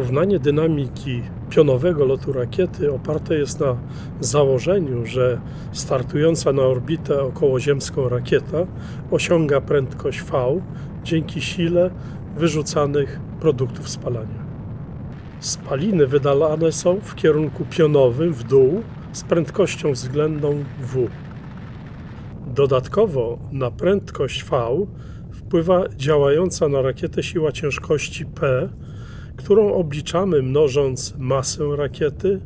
Równanie dynamiki pionowego lotu rakiety oparte jest na założeniu, że startująca na orbitę okołoziemską rakieta osiąga prędkość V dzięki sile wyrzucanych produktów spalania. Spaliny wydalane są w kierunku pionowym w dół z prędkością względną V. Dodatkowo na prędkość V wpływa działająca na rakietę siła ciężkości P, którą obliczamy mnożąc masę rakiety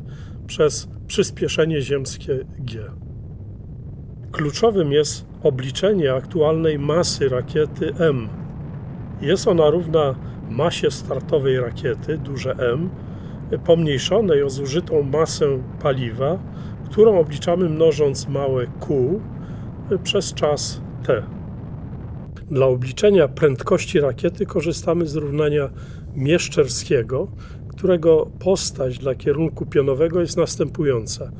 przez przyspieszenie ziemskie g. Kluczowym jest obliczenie aktualnej masy rakiety M. Jest ona równa masie startowej rakiety, duże M, pomniejszonej o zużytą masę paliwa, którą obliczamy mnożąc małe q przez czas t. Dla obliczenia prędkości rakiety korzystamy z równania Mieszczerskiego, którego postać dla kierunku pionowego jest następująca.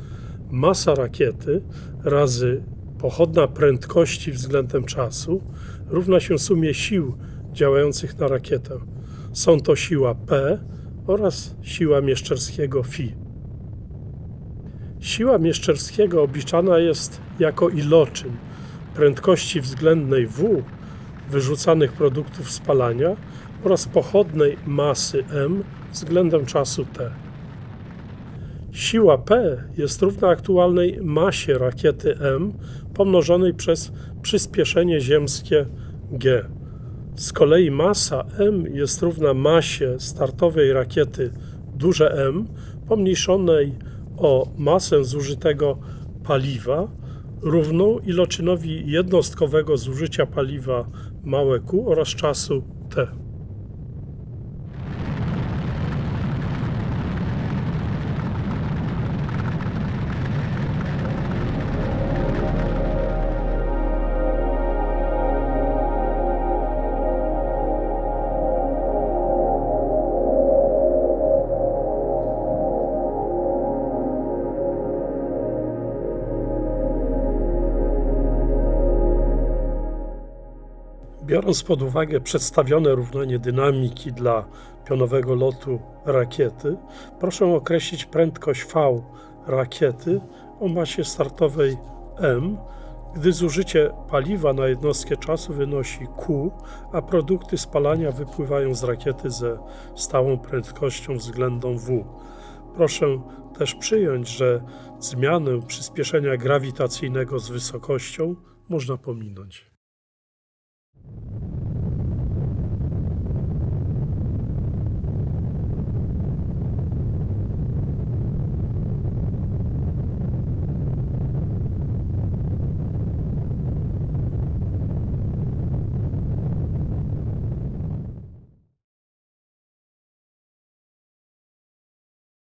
Masa rakiety razy pochodna prędkości względem czasu równa się sumie sił działających na rakietę. Są to siła P oraz siła Mieszczerskiego φ. Siła Mieszczerskiego obliczana jest jako iloczyn prędkości względnej W wyrzucanych produktów spalania oraz pochodnej masy M względem czasu t. Siła P jest równa aktualnej masie rakiety M pomnożonej przez przyspieszenie ziemskie g. Z kolei masa M jest równa masie startowej rakiety duże M pomniejszonej o masę zużytego paliwa równą iloczynowi jednostkowego zużycia paliwa małe q oraz czasu t. Biorąc pod uwagę przedstawione równanie dynamiki dla pionowego lotu rakiety, proszę określić prędkość V rakiety o masie startowej M, gdy zużycie paliwa na jednostkę czasu wynosi Q, a produkty spalania wypływają z rakiety ze stałą prędkością względną V. Proszę też przyjąć, że zmianę przyspieszenia grawitacyjnego z wysokością można pominąć.